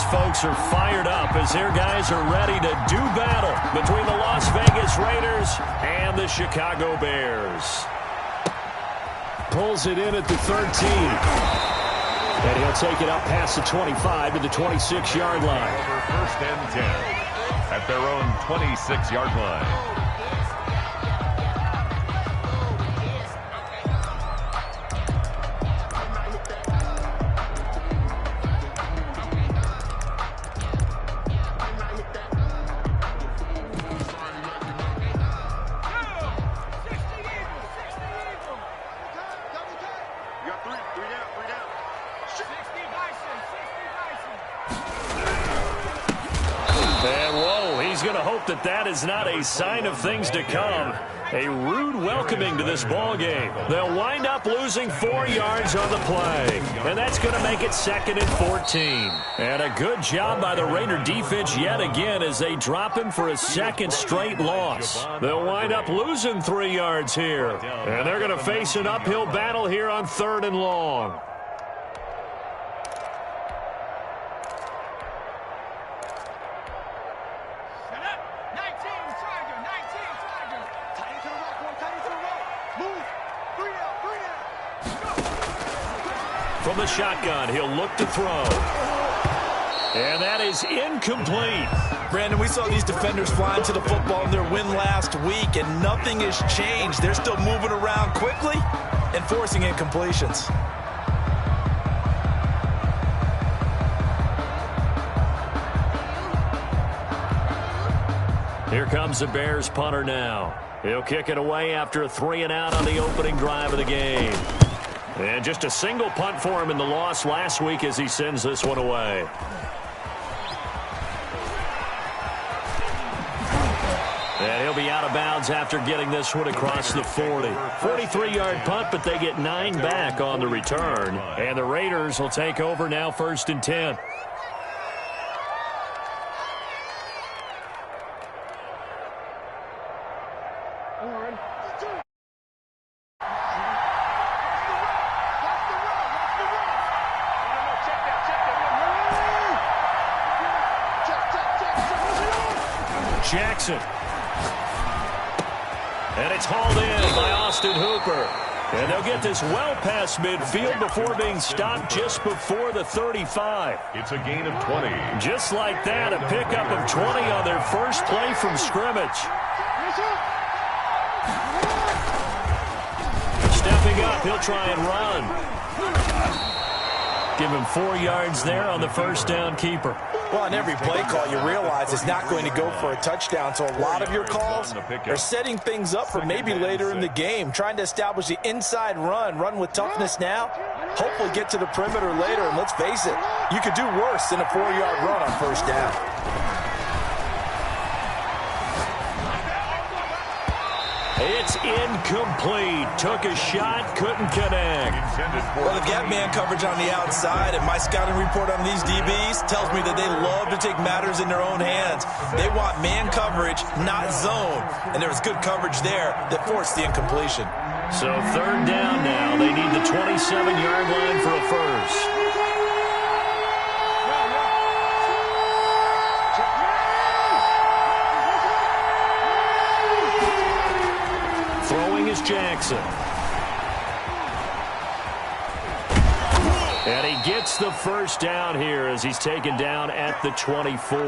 these folks are fired up as their guys are ready to do battle between the Las Vegas Raiders and the Chicago Bears. Pulls it in at the 13. And he'll take it up past the 25 to the 26-yard line. Over 1st and 10 at their own 26-yard line. That is not a sign of things to come. A rude welcoming to this ball game. They'll wind up losing 4 yards on the play. And that's going to make it 2nd and 14. And a good job by the Raider defense yet again as they drop him for a 2nd straight loss. They'll wind up losing 3 yards here. And they're going to face an uphill battle here on 3rd and long. From the shotgun, he'll look to throw. And that is incomplete. Brandon, we saw these defenders flying to the football in their win last week, and nothing has changed. They're still moving around quickly and forcing incompletions. Here comes the Bears punter now. He'll kick it away after a 3-and-out on the opening drive of the game. And just a single punt for him in the loss last week as he sends this one away. And he'll be out of bounds after getting this one across the 40. 43-yard punt, but they get 9 back on the return. And the Raiders will take over now 1st and 10. Jackson. And it's hauled in by Austin Hooper. And they'll get this well past midfield before being stopped just before the 35. It's a gain of 20. Just like that, a pickup of 20 on their first play from scrimmage. Stepping up, he'll try and run. Give him 4 yards there on the first down keeper. Well, on every play call, you realize it's not going to go for a touchdown, so a lot of your calls are setting things up for maybe later in the game, trying to establish the inside run with toughness now, hopefully get to the perimeter later, and let's face it, you could do worse than a 4-yard run on first down. It's incomplete. Took a shot, couldn't connect. Well, the gap man coverage on the outside, and my scouting report on these DBs tells me that they love to take matters in their own hands. They want man coverage, not zone. And there was good coverage there that forced the incompletion. So 3rd down now. They need the 27-yard line for a first. Jackson. And he gets the first down here as he's taken down at the 24.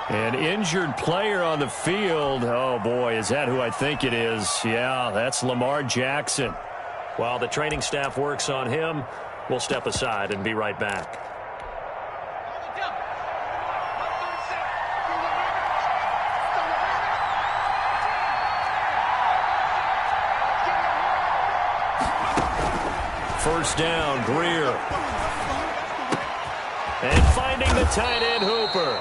An injured player on the field. Oh, boy, is that who I think it is? Yeah, that's Lamar Jackson. While the training staff works on him, we'll step aside and be right back. First down, Greer. And finding the tight end, Hooper.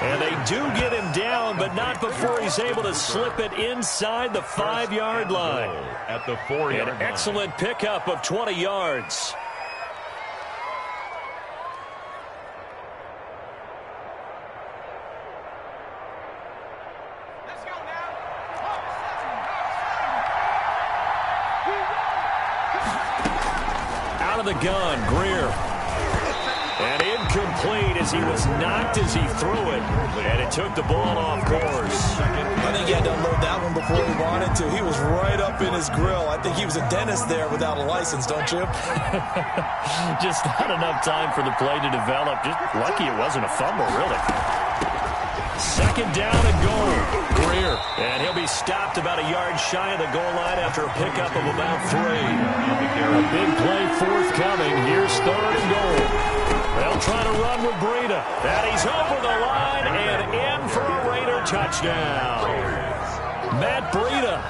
And they do get him down, but not before he's able to slip it inside the 5-yard line. At the 4-yard line. An excellent pickup of 20 yards. Out of the gun, Greer. And incomplete as as he was knocked as he threw it, and it took the ball off course. I think he had to unload that one before he wanted to. He was right up in his grill. I think he was a dentist there without a license, don't you? Just not enough time for the play to develop. Just lucky it wasn't a fumble, really. Second down and goal. Greer. And he'll be stopped about a yard shy of the goal line after a pickup of about 3. A big play forthcoming. Here's third and goal. They'll try to run with Breida. And he's over the line and in for a Raider touchdown. Matt Breida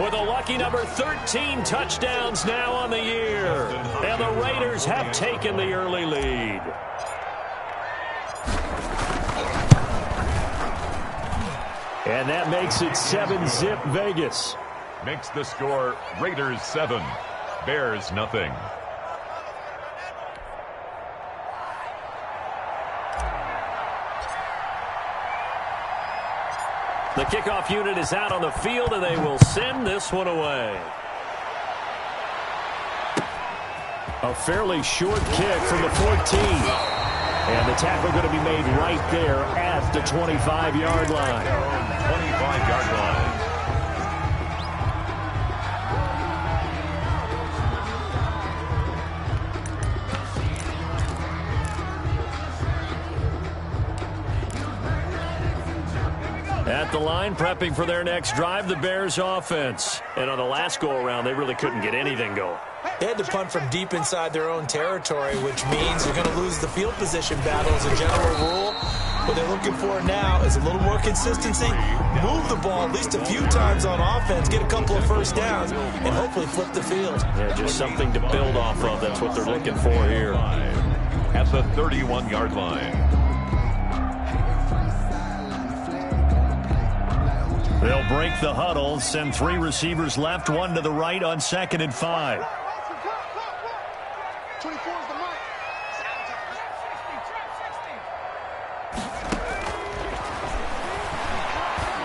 with a lucky number 13 touchdowns now on the year. And the Raiders have taken the early lead. And that makes it 7-zip Vegas. Makes the score Raiders 7, Bears nothing. The kickoff unit is out on the field, and they will send this one away. A fairly short kick from the 14. And the tackle going to be made right there at the 25-yard line. 25-yard line. At the line, prepping for their next drive, the Bears offense. And on the last go-around, they really couldn't get anything going. They had to punt from deep inside their own territory, which means you're going to lose the field position battle as a general rule. What they're looking for now is a little more consistency, move the ball at least a few times on offense, get a couple of first downs, and hopefully flip the field. Yeah, just something to build off of. That's what they're looking for here. At the 31-yard line. They'll break the huddle, send 3 receivers left, 1 to the right on 2nd and 5.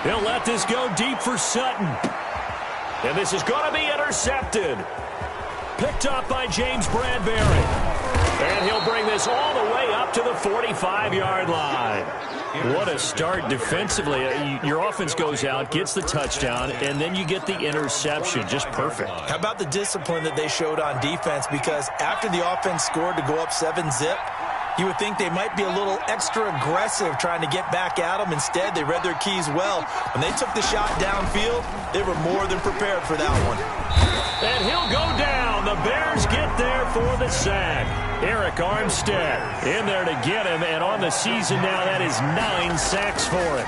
He'll let this go deep for Sutton. And this is going to be intercepted. Picked up by James Bradbury. And he'll bring this all the way up to the 45-yard line. What a start defensively. Your offense goes out, gets the touchdown, and then you get the interception. Just perfect. How about the discipline that they showed on defense? Because after the offense scored to go up 7-zip, you would think they might be a little extra aggressive trying to get back at them. Instead, they read their keys well. When they took the shot downfield, they were more than prepared for that one. And he'll go down. The Bears get there for the sack. Eric Armstead in there to get him, and on the season now, that is 9 sacks for him.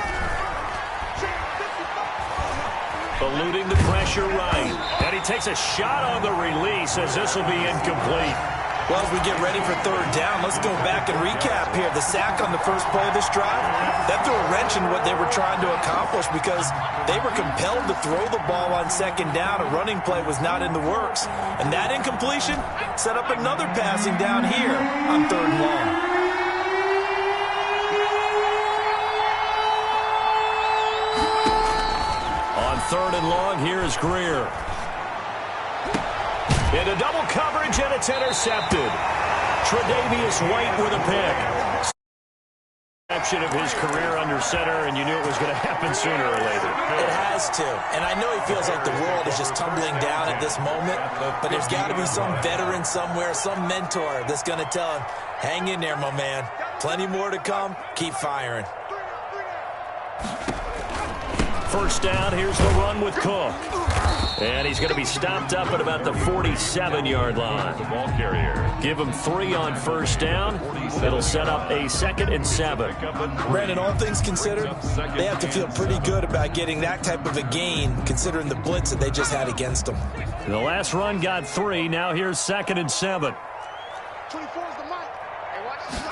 Eluding the pressure right. And he takes a shot on the release as this will be incomplete. Well, as we get ready for third down, let's go back and recap here. The sack on the first play of this drive, that threw a wrench in what they were trying to accomplish because they were compelled to throw the ball on second down. A running play was not in the works. And that incompletion set up another passing down here on 3rd and long. On 3rd and long, here is Greer. Into double coverage, and it's intercepted. Tre'Davious White with a pick. Interception of his career under center, and you knew it was going to happen sooner or later. It has to. And I know he feels like the world is just tumbling down at this moment, but there's got to be some veteran somewhere, some mentor that's going to tell him, hang in there, my man. Plenty more to come. Keep firing. First down, here's the run with Cook. And he's going to be stopped up at about the 47-yard line. The ball carrier. Give him 3 on first down. It'll set up a 2nd and 7. Brandon, all things considered, they have to feel pretty good about getting that type of a gain, considering the blitz that they just had against them. The last run got 3. Now here's 2nd and 7. 24 is the mic. Hey, watch this.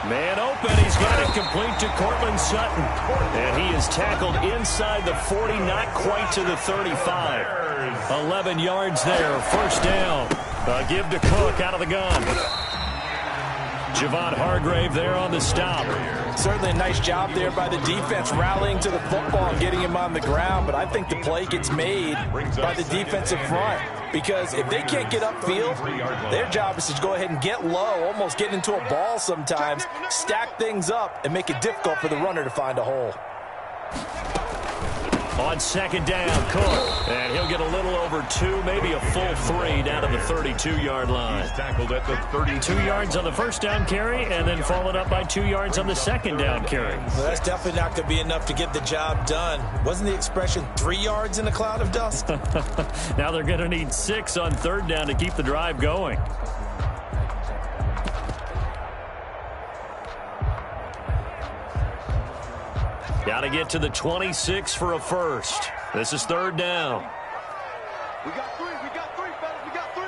Man open, he's got it complete to Cortland Sutton. And he is tackled inside the 40, not quite to the 35. 11 yards there, first down. A give to Cook out of the gun. Javon Hargrave there on the stop. Certainly a nice job there by the defense rallying to the football and getting him on the ground, but I think the play gets made by the defensive front. because if they can't get upfield, their job is to go ahead and get low, almost get into a ball sometimes, stack things up, and make it difficult for the runner to find a hole. On second down, Cook. And he'll get a little over 2, maybe a full 3 down to the 32-yard line. He's tackled at the 32. 2 yards on the first down carry, and then followed up by 2 yards on the second down carry. Well, that's definitely not going to be enough to get the job done. Wasn't the expression 3 yards in a cloud of dust? Now they're going to need 6 on third down to keep the drive going. Got to get to the 26 for a first. This is third down. We got 3, fellas, we got 3.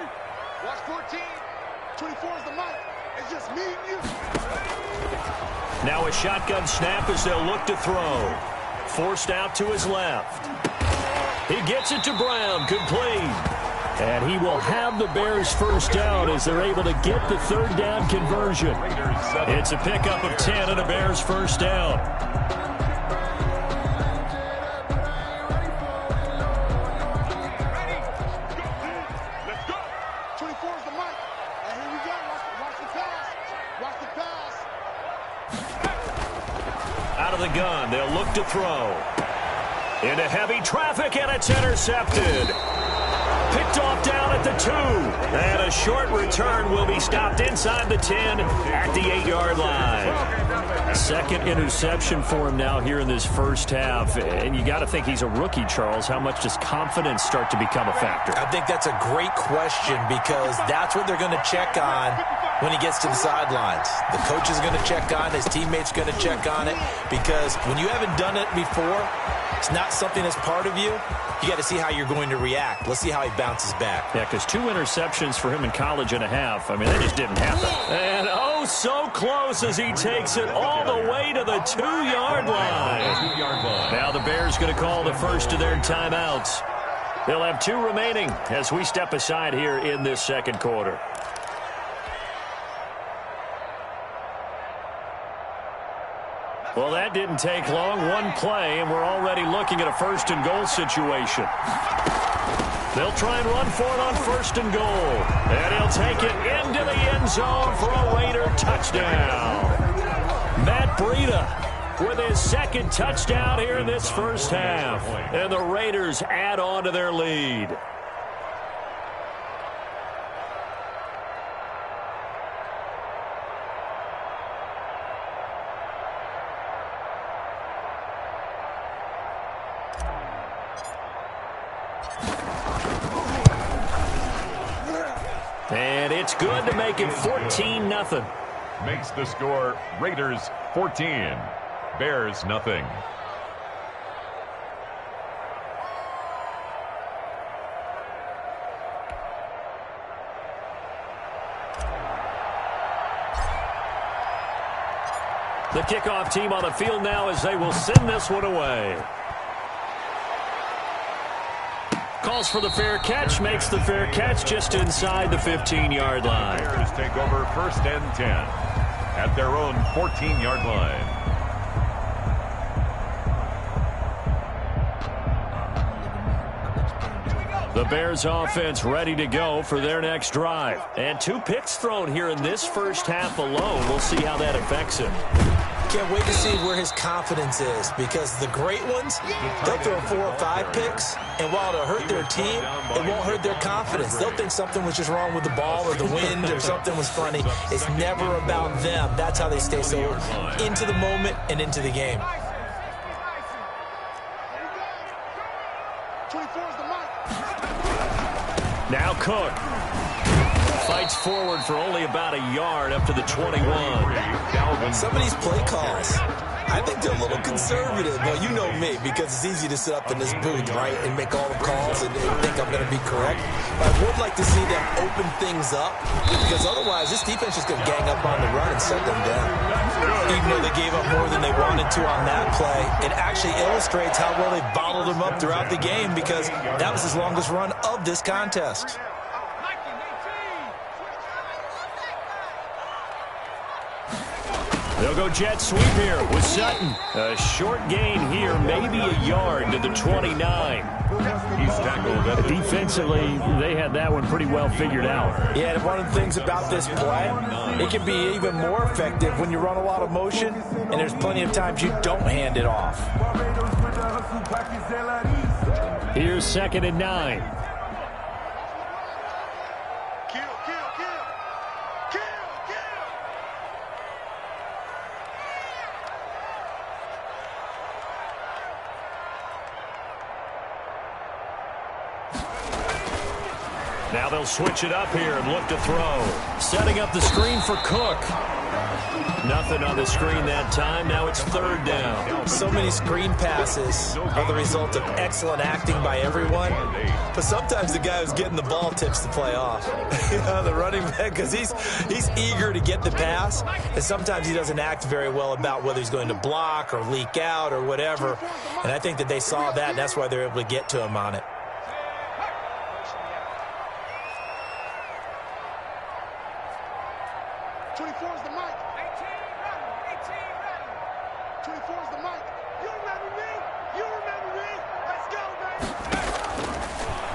Watch 14. 24 is the mic. It's just me and you. Now a shotgun snap as they'll look to throw. Forced out to his left. He gets it to Brown, complete. And he will have the Bears first down as they're able to get the third down conversion. It's a pickup of 10 and a Bears first down. The gun, they'll look to throw. Into heavy traffic, and it's intercepted. Picked off down at the 2. And a short return will be stopped inside the 10 at the 8-yard line. Second interception for him now here in this first half. And you got to think he's a rookie, Charles. How much does confidence start to become a factor? I think that's a great question because that's what they're going to check on when he gets to the sidelines. The coach is going to check on it. His teammates are going to check on it because when you haven't done it before, it's not something that's part of you. You got to see how you're going to react. Let's see how he bounces back. Yeah, because 2 interceptions for him in college and a half. I mean, that just didn't happen. And oh, so close as he takes it all the way to the 2-yard line. Now the Bears going to call the first of their timeouts. They'll have 2 remaining as we step aside here in this second quarter. Well, that didn't take long. 1 play, and we're already looking at a first and goal situation. They'll try and run for it on first and goal. And he'll take it into the end zone for a Raider touchdown. Matt Breida with his second touchdown here in this first half. And the Raiders add on to their lead. And it's good to make it 14-0. Makes the score Raiders 14, Bears nothing. The kickoff team on the field now as they will send this one away. Calls for the fair catch, makes the fair catch just inside the 15-yard line. Bears take over first and 10 at their own 14-yard line. The Bears offense ready to go for their next drive. And 2 picks thrown here in this first half alone. We'll see how that affects him. Can't wait to see where his confidence is because the great ones, they'll throw 4 or 5 picks, and while it'll hurt their team, it won't hurt their confidence. They'll think something was just wrong with the ball or the wind or something was funny. It's never about them. That's how they stay so into the moment and into the game. 24 is the mic. Now Cook fights forward for only about a yard up to the 21. Some of these play calls, I think they're a little conservative. Well, you know me, because it's easy to sit up in this booth, right, and make all the calls and think I'm going to be correct. But I would like to see them open things up, because otherwise this defense is going to gang up on the run and shut them down. Even though they gave up more than they wanted to on that play, it actually illustrates how well they bottled them up throughout the game, because that was his longest run of this contest. They'll go jet sweep here with Sutton. A short gain here, maybe a yard to the 29. He's tackled. Defensively, they had that one pretty well figured out. Yeah, and one of the things about this play, it can be even more effective when you run a lot of motion, and there's plenty of times you don't hand it off. Here's 2nd and 9. Now they'll switch it up here and look to throw. Setting up the screen for Cook. Nothing on the screen that time. Now it's 3rd down. So many screen passes are the result of excellent acting by everyone. But sometimes the guy who's getting the ball tips the play off. The running back, because he's eager to get the pass. And sometimes he doesn't act very well about whether he's going to block or leak out or whatever. And I think that they saw that, and that's why they're able to get to him on it.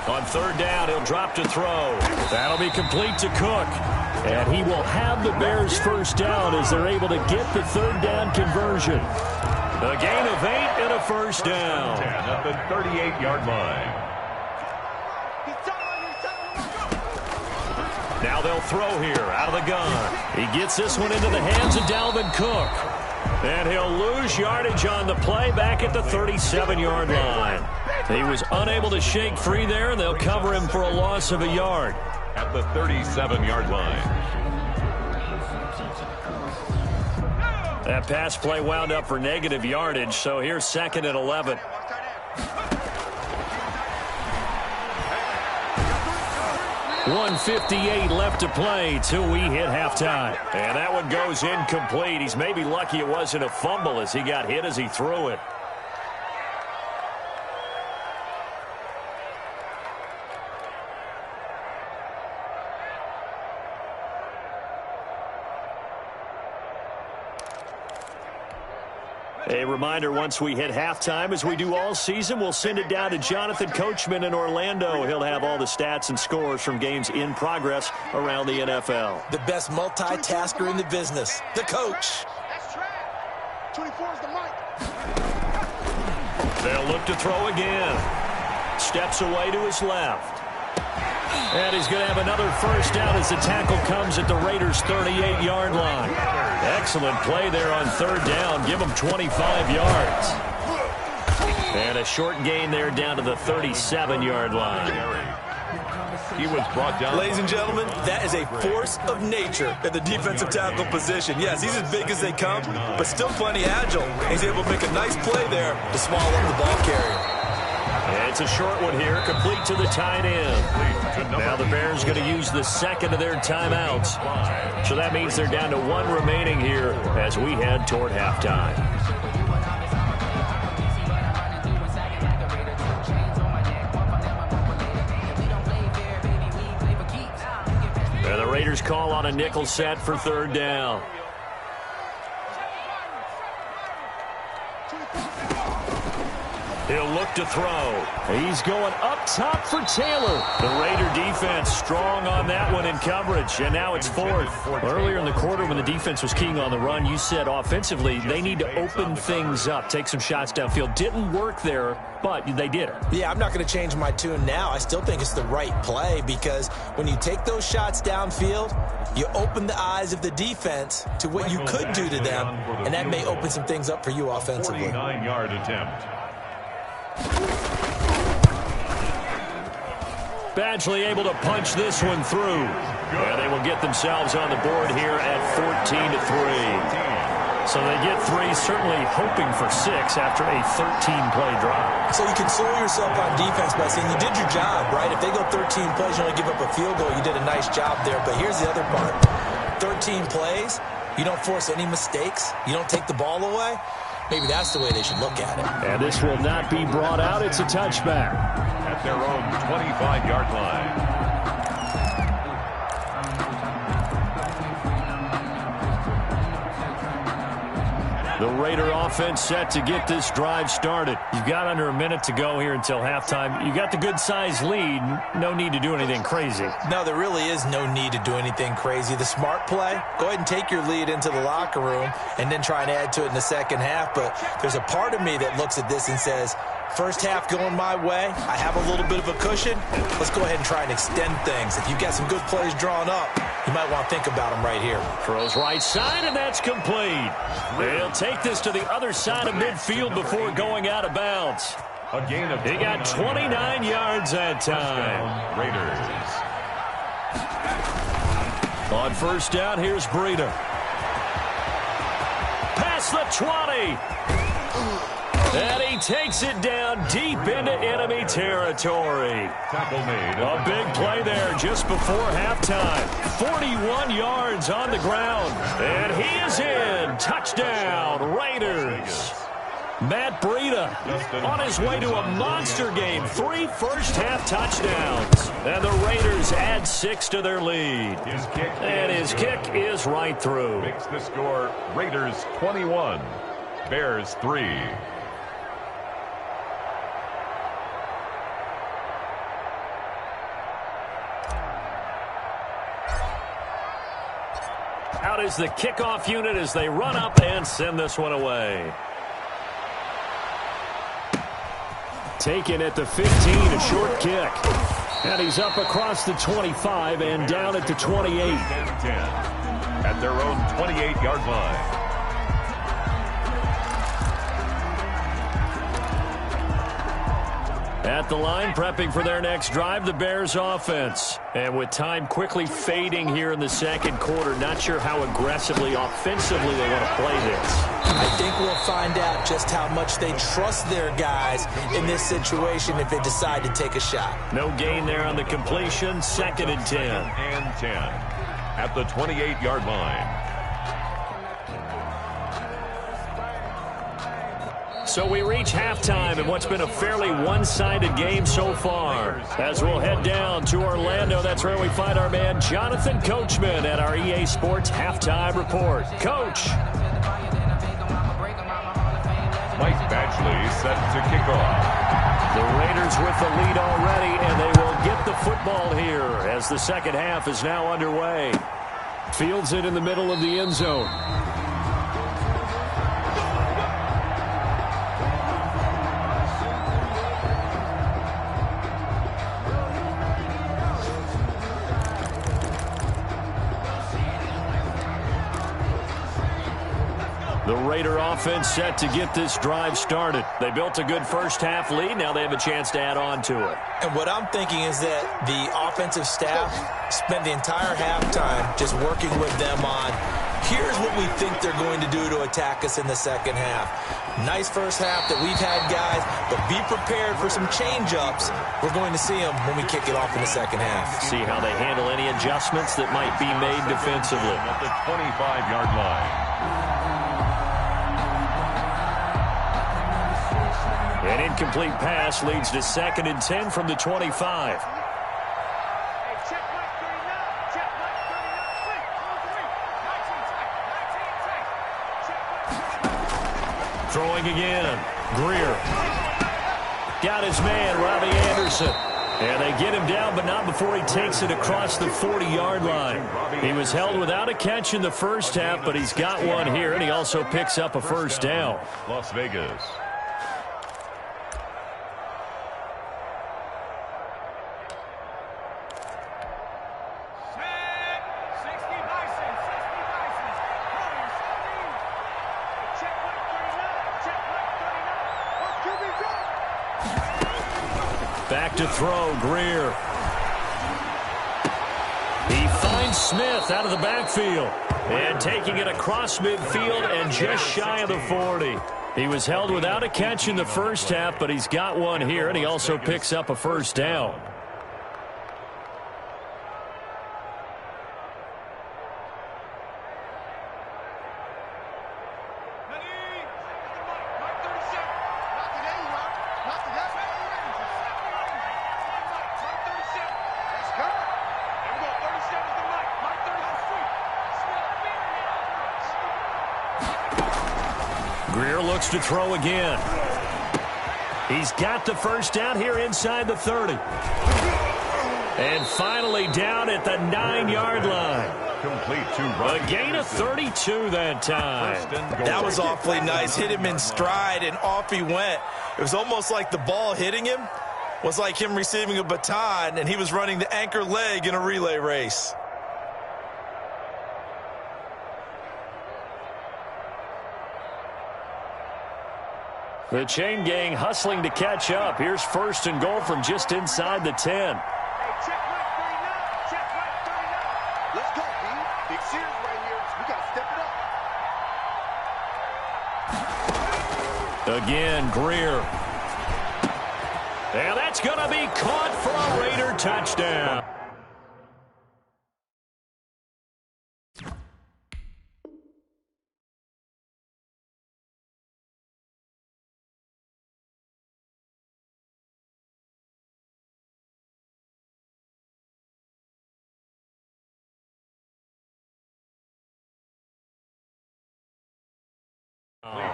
On 3rd down, he'll drop to throw. That'll be complete to Cook. And he will have the Bears 1st down as they're able to get the 3rd down conversion. A gain of 8 and a 1st down. 10 at the 38-yard line. Now they'll throw here out of the gun. He gets this one into the hands of Dalvin Cook. And he'll lose yardage on the play back at the 37-yard line. He was unable to shake free there, and they'll cover him for a loss of a yard. At the 37-yard line. That pass play wound up for negative yardage, so here's 2nd and 11. .158 left to play till we hit halftime. And that one goes incomplete. He's maybe lucky it wasn't a fumble as he got hit as he threw it. A reminder, once we hit halftime, as we do all season, we'll send it down to Jonathan Coachman in Orlando. He'll have all the stats and scores from games in progress around the NFL. The best multitasker in the business, the coach. 24 is the mic. They'll look to throw again. Steps away to his left. And he's going to have another 1st down as the tackle comes at the Raiders' 38-yard line. Excellent play there on 3rd down. Give him 25 yards. And a short gain there down to the 37-yard line. He was brought down. Ladies and gentlemen, that is a force of nature at the defensive tackle position. Yes, he's as big as they come, but still plenty agile. He's able to make a nice play there to swallow up the ball carrier. And it's a short one here, complete to the tight end. Now the Bears going to use the 2nd of their timeouts. So that means they're down to 1 remaining here as we head toward halftime. And the Raiders call on a nickel set for 3rd down. He'll look to throw. He's going up top for Taylor. The Raider defense strong on that one in coverage, and now it's 4th. Earlier in the quarter when the defense was keying on the run, you said offensively they need to open things up, take some shots downfield. Didn't work there, but they did it. Yeah, I'm not going to change my tune now. I still think it's the right play because when you take those shots downfield, you open the eyes of the defense to what you could do to them, and that may open some things up for you offensively. 49-yard attempt. Badgley able to punch this one through. And they will get themselves on the board here at 14-3. So they get 3, certainly hoping for 6 after a 13-play drive. So you console yourself on defense by saying you did your job, right? If they go 13 plays, you only give up a field goal, you did a nice job there. But here's the other part. 13 plays, you don't force any mistakes, you don't take the ball away. Maybe that's the way they should look at it. And this will not be brought out. It's a touchback. At their own 25-yard line. The Raider offense set to get this drive started. You've got under a minute to go here until halftime. You got the good-sized lead. No need to do anything crazy. No, there really is no need to do anything crazy. The smart play, go ahead and take your lead into the locker room and then try and add to it in the second half. But there's a part of me that looks at this and says, first half going my way, I have a little bit of a cushion. Let's go ahead and try and extend things. If you've got some good plays drawn up, you might want to think about them right here. Throws right side, and that's complete. They'll take this to the other side of midfield before going out of bounds. A gain of he got 29 yards that time. Raiders. On first down, here's Breida. Past the 20. And he takes it down deep into enemy territory. Tackle made. A big play there just before halftime. 41 yards on the ground. And he is in. Touchdown, Raiders. Matt Breida on his way to a monster game. 3 first-half touchdowns. And the Raiders add 6 to their lead. And his kick is right through. Makes the score Raiders 21, Bears 3. Out is the kickoff unit as they run up and send this one away. Taken at the 15, a short kick. And he's up across the 25 and down at the 28. 10-10 at their own 28-yard line. At the line, prepping for their next drive, the Bears offense. And with time quickly fading here in the second quarter, not sure how aggressively, offensively they want to play this. I think we'll find out just how much they trust their guys in this situation if they decide to take a shot. No gain there on the completion, 2nd and 10. 2nd and 10 at the 28-yard line. So we reach halftime in what's been a fairly one-sided game so far. As we'll head down to Orlando, that's where we find our man Jonathan Coachman at our EA Sports Halftime Report. Coach. Mike Badgley set to kick off. The Raiders with the lead already, and they will get the football here as the second half is now underway. Fields it in the middle of the end zone. The Raider offense set to get this drive started. They built a good first-half lead. Now they have a chance to add on to it. And what I'm thinking is that the offensive staff spent the entire halftime just working with them on, here's what we think they're going to do to attack us in the second half. Nice first half that we've had, guys, but be prepared for some change-ups. We're going to see them when we kick it off in the second half. See how they handle any adjustments that might be made defensively. At the 25-yard line. An incomplete pass leads to 2nd and 10 from the 25. Throwing again. Greer. Got his man, Robbie Anderson. And they get him down, but not before he takes it across the 40-yard line. He was held without a catch in the first half, but he's got one here, and he also picks up a first down. Las Vegas. Back to throw, Greer. He finds Smith out of the backfield. And taking it across midfield and just shy of the 40. He was held without a catch in the first half, but he's got one here, and he also picks up a first down. Greer looks to throw again. He's got the first down here inside the 30. And finally down at the 9-yard line. Complete to A gain of 32 that time. That was awfully nice. Hit him in stride, and off he went. It was almost like the ball hitting him was like him receiving a baton, and he was running the anchor leg in a relay race. The chain gang hustling to catch up. Here's first and goal from just inside the 10. Let's go, B. Big series right here. We got to step it up. Again, Greer. And that's going to be caught for a Raider touchdown.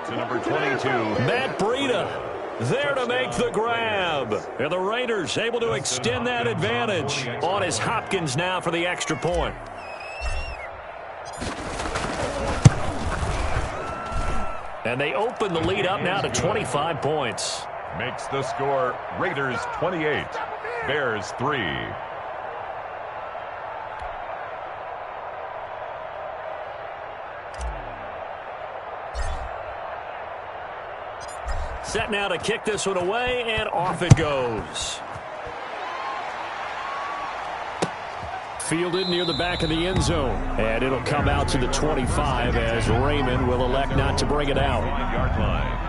to number 22. Matt Breida there to make the grab. And the Raiders able to extend that advantage. On is Hopkins now for the extra point. And they open the lead up now to 25 points. Makes the score Raiders 28, Bears 3. Set now to kick this one away, and off it goes. Fielded near the back of the end zone. And it'll come out to the 25 as Raymond will elect not to bring it out. 5-yard line.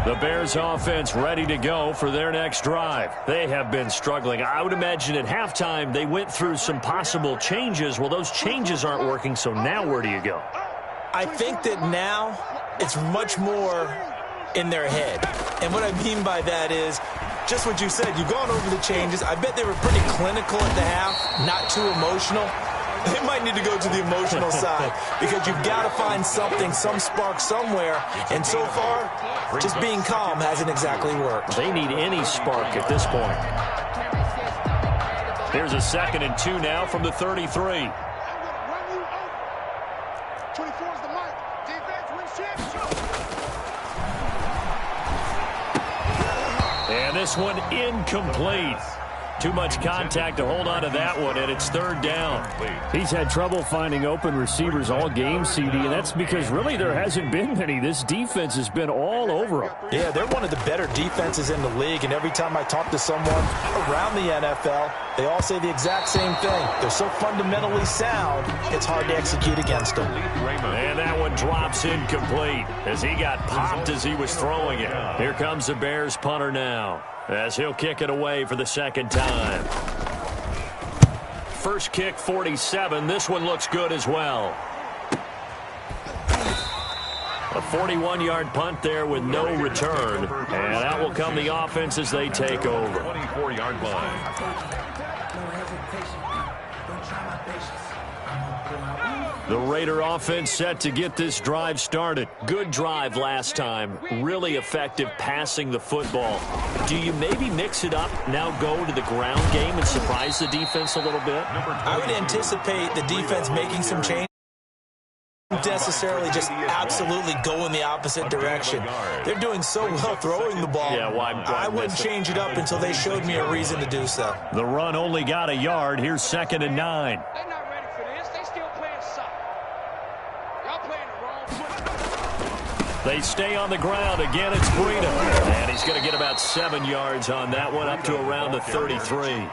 The Bears offense ready to go for their next drive. They have been struggling. I would imagine at halftime they went through some possible changes. Well, those changes aren't working, so now where do you go? I think that now it's much more in their head. And what I mean by that is just what you said. You've gone over the changes. I bet they were pretty clinical at the half, not too emotional. They might need to go to the emotional side because you've got to find something, some spark somewhere. And so far, just being calm hasn't exactly worked. They need any spark at this point. Here's a 2nd and 2 now from the 33. 24 is the mark. Defense wins championship. And this one incomplete. Too much contact to hold on to that one, and it's 3rd down. He's had trouble finding open receivers all game, CD, and that's because really there hasn't been many. This defense has been all over them. Yeah, they're one of the better defenses in the league, and every time I talk to someone around the NFL, they all say the exact same thing. They're so fundamentally sound, it's hard to execute against them. And that one drops incomplete as he got popped as he was throwing it. Here comes the Bears punter now, as he'll kick it away for the 2nd time. First kick, 47. This one looks good as well. A 41-yard punt there with no return. And that will come the offense as they take over. 24-yard line. The Raider offense set to get this drive started. Good drive last time. Really effective passing the football. Do you maybe mix it up, now go to the ground game and surprise the defense a little bit? I would anticipate the defense making some changes. Not necessarily just absolutely go in the opposite direction. They're doing so well throwing the ball. Yeah, why I wouldn't change it up until they showed me a reason to do so. The run only got a yard. Here's 2nd and 9. They're not ready for this. They still playing soft. Y'all playing the wrong foot. They stay on the ground. Again, it's Breida. And he's going to get about 7 yards on that one, up to around the 33.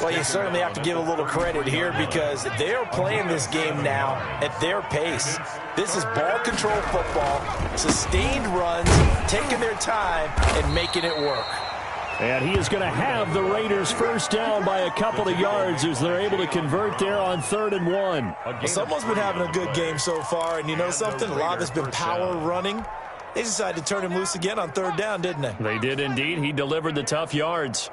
Well, you certainly have to give a little credit here because they're playing this game now at their pace. This is ball control football, sustained runs, taking their time, and making it work. And he is going to have the Raiders first down by a couple of yards as they're able to convert there on 3rd and 1. Well, someone's been having a good game so far, and you know something? A lot of it's been power running. They decided to turn him loose again on 3rd down, didn't they? They did indeed. He delivered the tough yards.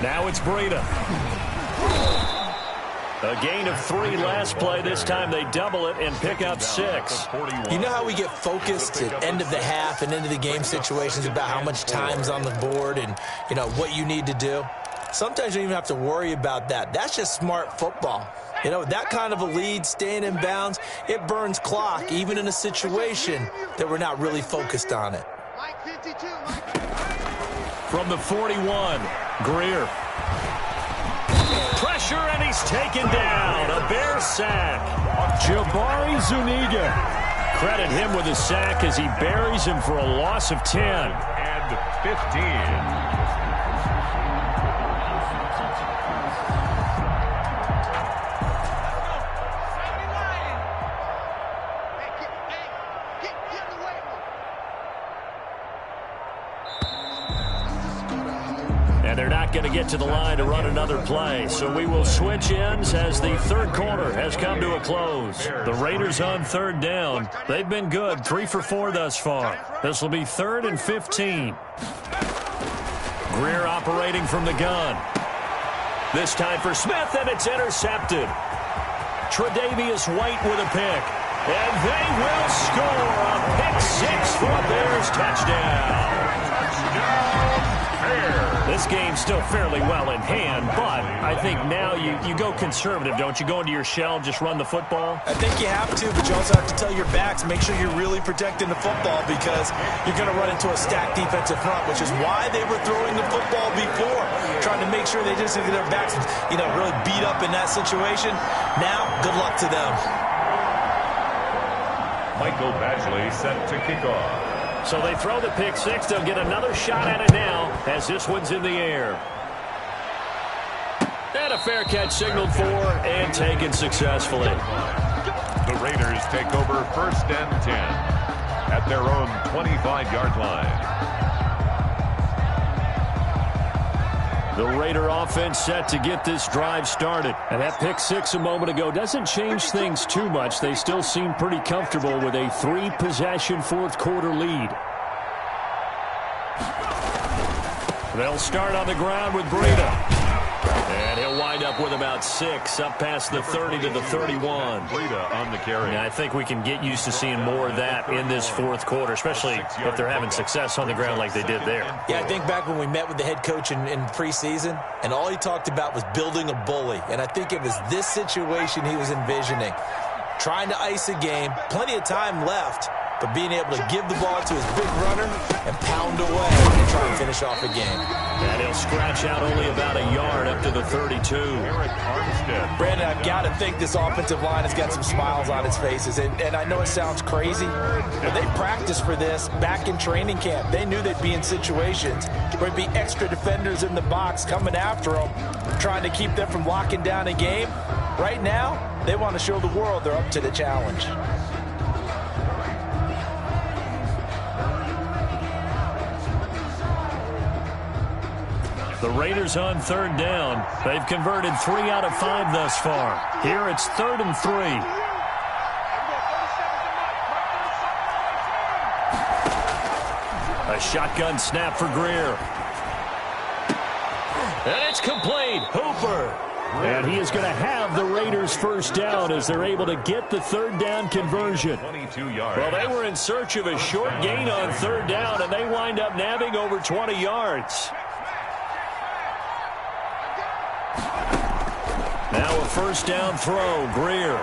Now it's Breida. A gain of 3 last play. This time they double it and pick up 6. You know how we get focused at end of the half and into the game situations about how much time's on the board and, you know, what you need to do? Sometimes you don't even have to worry about that. That's just smart football. You know, that kind of a lead, staying in bounds, it burns clock, even in a situation that we're not really focused on it. From the 41, Greer. Pressure, and he's taken down. A Bears sack. Jabari Zuniga. Credit him with a sack as he buries him for a loss of 10. And 15. And they're not going to get to the line to run another play. So we will switch ends as the third quarter has come to a close. The Raiders on third down. They've been good, 3 for 4 thus far. This will be 3rd and 15. Greer operating from the gun. This time for Smith, and it's intercepted. Tre'Davious White with a pick. And they will score a pick 6 for a Bears touchdown. This game's still fairly well in hand, but I think now you go conservative, don't you? Go into your shell, just run the football? I think you have to, but you also have to tell your backs, make sure you're really protecting the football because you're going to run into a stacked defensive front, which is why they were throwing the football before, trying to make sure they just get their backs, you know, really beat up in that situation. Now, good luck to them. Michael Badgley set to kick off. So they throw the pick 6. They'll get another shot at it now as this one's in the air. And a fair catch signaled for and taken successfully. The Raiders take over 1st and 10 at their own 25-yard line. The Raider offense set to get this drive started. And that pick 6 a moment ago doesn't change things too much. They still seem pretty comfortable with a 3-possession fourth quarter lead. They'll start on the ground with Breida. And he'll wind up with about 6 up past the 30 to the 31. Breida on the carry. And I think we can get used to seeing more of that in this fourth quarter, especially if they're having success on the ground like they did there. Yeah, I think back when we met with the head coach in preseason, and all he talked about was building a bully. And I think it was this situation he was envisioning. Trying to ice a game, plenty of time left, but being able to give the ball to his big runner and pound away and try and finish off a game. And he'll scratch out only about a yard up to the 32. Brandon, I've got to think this offensive line has got some smiles on its faces. And I know it sounds crazy, but they practiced for this back in training camp. They knew they'd be in situations where there'd be extra defenders in the box coming after them, trying to keep them from locking down a game. Right now, they want to show the world they're up to the challenge. The Raiders on third down. They've converted 3 out of 5 thus far. Here it's 3rd and 3. A shotgun snap for Greer. And it's complete. Hooper. And he is going to have the Raiders first down as they're able to get the third down conversion. 22 yards. Well, they were in search of a short gain on third down, and they wind up nabbing over 20 yards. Now a first down throw, Greer.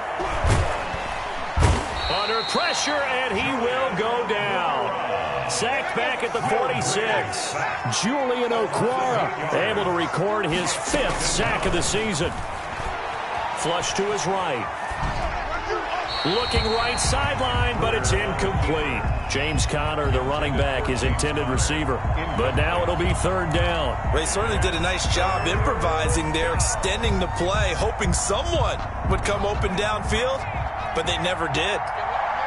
Under pressure, and he will go down. Sacked back at the 46. Julian Okwara able to record his 5th sack of the season. Flush to his right. Looking right sideline, but it's incomplete. James Conner, the running back, his intended receiver. But now it'll be third down. They certainly did a nice job improvising there, extending the play, hoping someone would come open downfield, but they never did.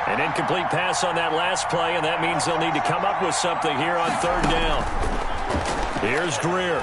An incomplete pass on that last play, and that means they'll need to come up with something here on third down. Here's Greer.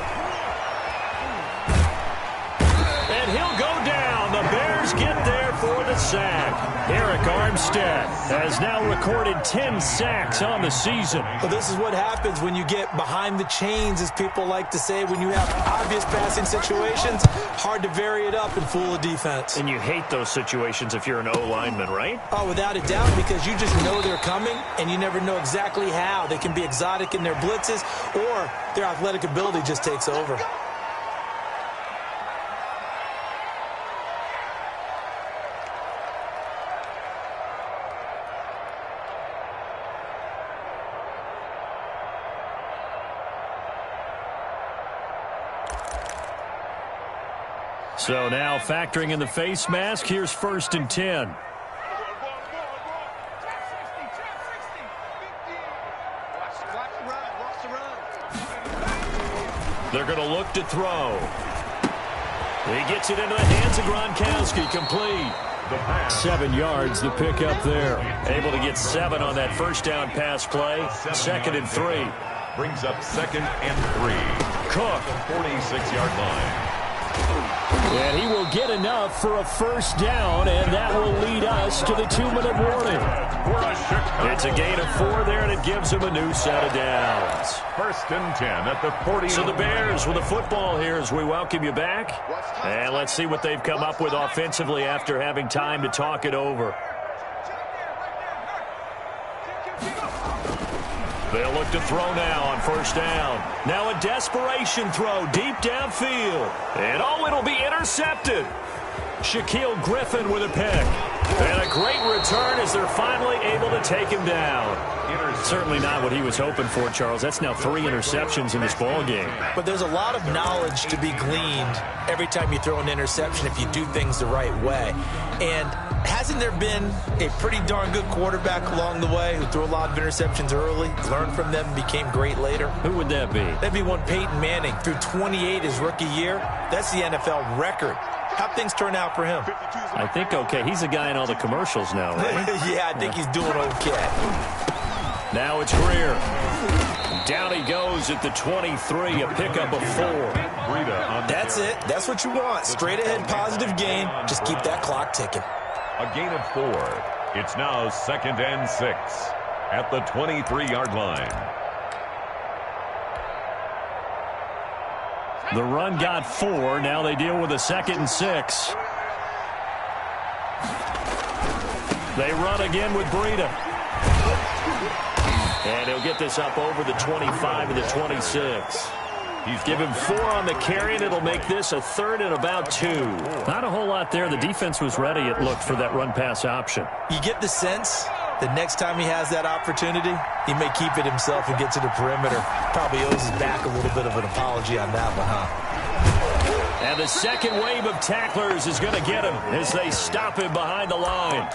And he'll go down. The Bears get there for the sack. Eric Armstead has now recorded 10 sacks on the season. Well, this is what happens when you get behind the chains, as people like to say. When you have obvious passing situations, hard to vary it up and fool a defense. And you hate those situations if you're an O-lineman, right? Oh, without a doubt, because you just know they're coming, and you never know exactly how. They can be exotic in their blitzes, or their athletic ability just takes over. So now factoring in the face mask, here's 1st and 10. They're going to look to throw. He gets it into the hands of Gronkowski, complete. 7 yards, the pickup there. Able to get 7 on that first down pass play. 2nd and 3. Brings up 2nd and 3. Cook. 46-yard line. And he will get enough for a first down, and that will lead us to the 2-minute warning. It's a gain of 4 there, and it gives him a new set of downs. 1st and 10 at the 40. So the Bears with the football here as we welcome you back. And let's see what they've come up with offensively after having time to talk it over. They'll look to throw now on first down. Now a desperation throw deep downfield. And it'll be intercepted. Shaquille Griffin with a pick. And a great return as they're finally able to take him down. Certainly not what he was hoping for, Charles. That's now 3 interceptions in this ball game. But there's a lot of knowledge to be gleaned every time you throw an interception if you do things the right way. And hasn't there been a pretty darn good quarterback along the way who threw a lot of interceptions early, learned from them, became great later? Who would that be? That'd be one Peyton Manning. Threw 28 his rookie year. That's the NFL record. How'd things turn out for him? I think okay. He's a guy in all the commercials now, right? Yeah, I think he's doing okay. Now it's Greer. Down he goes at the 23, a pickup of 4. That's it. That's what you want. Straight ahead, positive gain. Just keep that clock ticking. A gain of 4. It's now 2nd and 6 at the 23-yard line. The run got 4. Now they deal with a 2nd and 6. They run again with Breida. And he'll get this up over the 25 and the 26. He's given 4 on the carry, and it'll make this a 3rd and about 2. Not a whole lot there. The defense was ready, it looked, for that run-pass option. You get the sense that next time he has that opportunity, he may keep it himself and get to the perimeter. Probably owes his back a little bit of an apology on that one, huh? And the second wave of tacklers is going to get him as they stop him behind the line.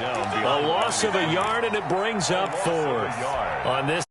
A loss of a yard, and it brings up 4th on this.